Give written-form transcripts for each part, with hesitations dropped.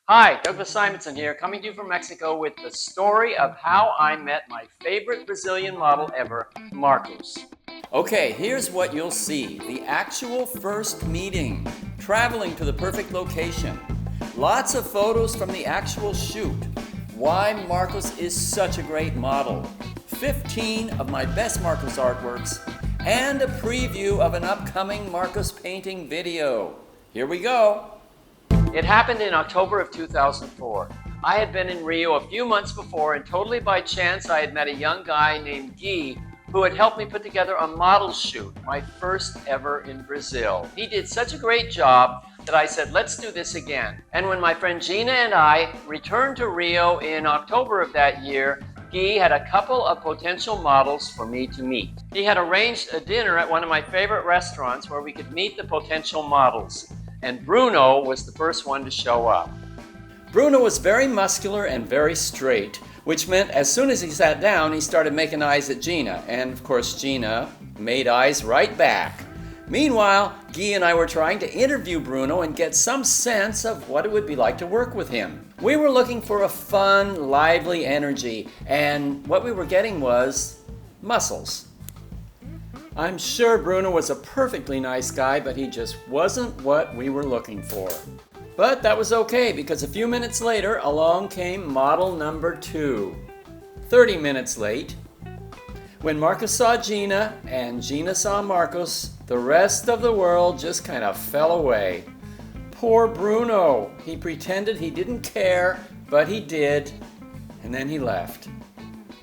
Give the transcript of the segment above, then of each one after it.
Hi, Douglas Simonson here, coming to you from Mexico with the story of how I met my favorite Brazilian model ever, Marcos. Okay, here's what you'll see. The actual first meeting, traveling to the perfect location, lots of photos from the actual shoot, why Marcos is such a great model, 15 of my best Marcos artworks, and a preview of an upcoming Marcos painting video. Here we go. It happened in October of 2004. I had been in Rio a few months before, and totally by chance I had met a young guy named Gui who had helped me put together a model shoot, my first ever in Brazil. He did such a great job that I said, let's do this again. And when my friend Gina and I returned to Rio in October of that year, Guy had a couple of potential models for me to meet. He had arranged a dinner at one of my favorite restaurants where we could meet the potential models. And Bruno was the first one to show up. Bruno was very muscular and very straight, which meant as soon as he sat down, he started making eyes at Gina. And of course, Gina made eyes right back. Meanwhile, Guy and I were trying to interview Bruno and get some sense of what it would be like to work with him. We were looking for a fun, lively energy, and what we were getting was muscles. I'm sure Bruno was a perfectly nice guy, but he just wasn't what we were looking for. But that was okay, because a few minutes later, along came model number 2. 30 minutes late. When Marcos saw Gina, and Gina saw Marcos, the rest of the world just kind of fell away. Poor Bruno. He pretended he didn't care, but he did, and then he left.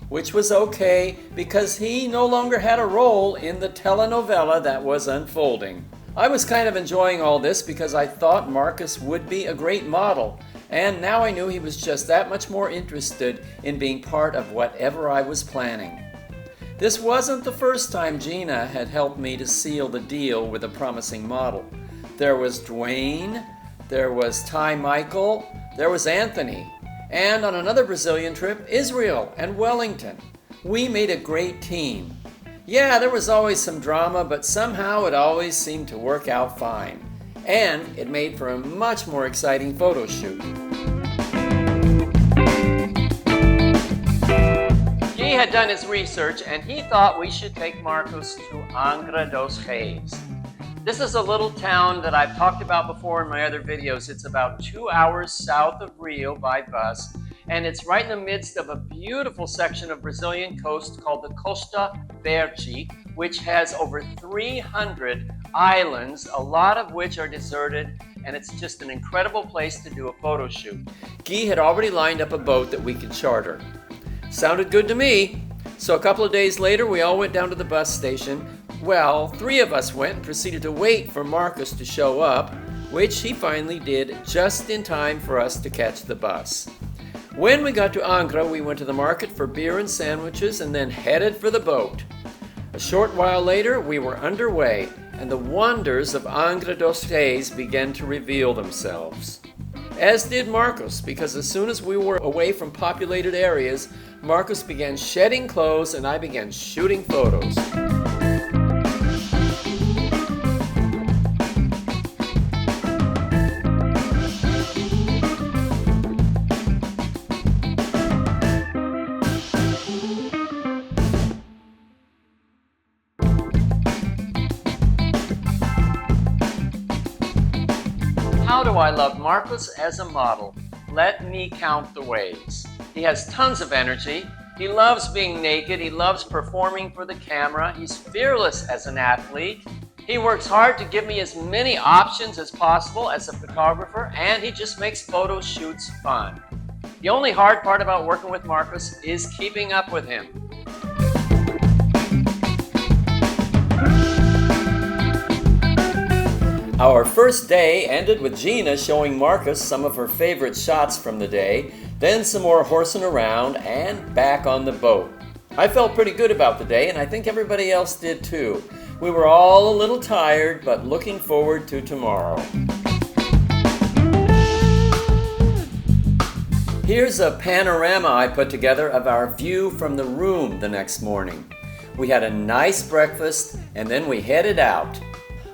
Which was okay, because he no longer had a role in the telenovela that was unfolding. I was kind of enjoying all this because I thought Marcos would be a great model, and now I knew he was just that much more interested in being part of whatever I was planning. This wasn't the first time Gina had helped me to seal the deal with a promising model. There was Dwayne, there was Ty Michael, there was Anthony, and on another Brazilian trip, Israel and Wellington. We made a great team. Yeah, there was always some drama, but somehow it always seemed to work out fine. And it made for a much more exciting photo shoot. He had done his research, and he thought we should take Marcos to Angra dos Reis. This is a little town that I've talked about before in my other videos. It's about 2 hours south of Rio by bus, and it's right in the midst of a beautiful section of Brazilian coast called the Costa Verde, which has over 300 islands, a lot of which are deserted, and it's just an incredible place to do a photo shoot. Guy had already lined up a boat that we could charter. Sounded good to me. So a couple of days later, we all went down to the bus station. Well, 3 of us went and proceeded to wait for Marcos to show up, which he finally did just in time for us to catch the bus. When we got to Angra, we went to the market for beer and sandwiches and then headed for the boat. A short while later, we were underway, and the wonders of Angra dos Reis began to reveal themselves. As did Marcos, because as soon as we were away from populated areas, Marcos began shedding clothes and I began shooting photos. How do I love Marcos as a model? Let me count the ways. He has tons of energy. He loves being naked. He loves performing for the camera. He's fearless as an athlete. He works hard to give me as many options as possible as a photographer, and he just makes photo shoots fun. The only hard part about working with Marcos is keeping up with him. Our first day ended with Gina showing Marcos some of her favorite shots from the day, then some more horsing around, and back on the boat. I felt pretty good about the day, and I think everybody else did too. We were all a little tired, but looking forward to tomorrow. Here's a panorama I put together of our view from the room the next morning. We had a nice breakfast, and then we headed out.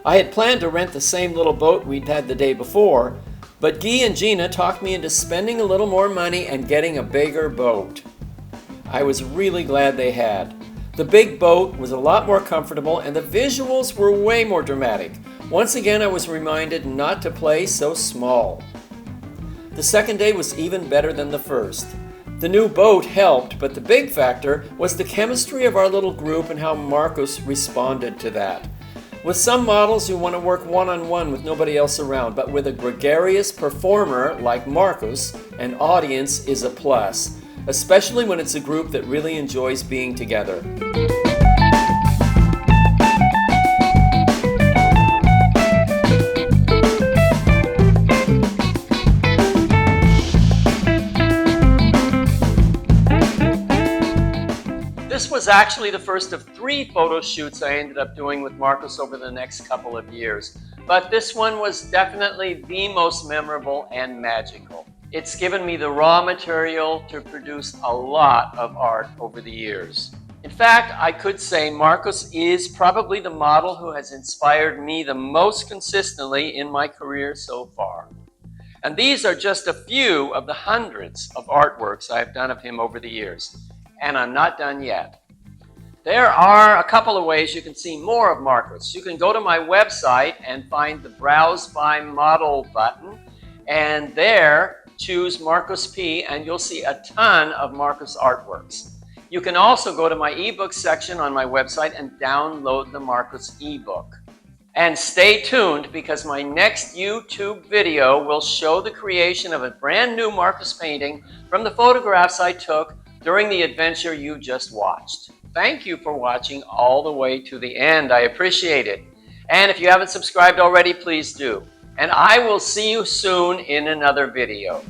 I had planned to rent the same little boat we'd had the day before, But Guy and Gina talked me into spending a little more money and getting a bigger boat. I was really glad they had. The big boat was a lot more comfortable and the visuals were way more dramatic. Once again, I was reminded not to play so small. The second day was even better than the first. The new boat helped, but the big factor was the chemistry of our little group and how Marcus responded to that. With some models, you want to work one-on-one with nobody else around, but with a gregarious performer like Marcus, an audience is a plus, especially when it's a group that really enjoys being together. This was actually the first of 3 photo shoots I ended up doing with Marcus over the next couple of years. But this one was definitely the most memorable and magical. It's given me the raw material to produce a lot of art over the years. In fact, I could say Marcus is probably the model who has inspired me the most consistently in my career so far. And these are just a few of the hundreds of artworks I have done of him over the years. And I'm not done yet. There are a couple of ways you can see more of Marcus. You can go to my website and find the Browse by Model button, and there choose Marcus P, and you'll see a ton of Marcus artworks. You can also go to my ebook section on my website and download the Marcus ebook. And stay tuned because my next YouTube video will show the creation of a brand new Marcus painting from the photographs I took during the adventure you just watched. Thank you for watching all the way to the end. I appreciate it. And if you haven't subscribed already, please do. And I will see you soon in another video.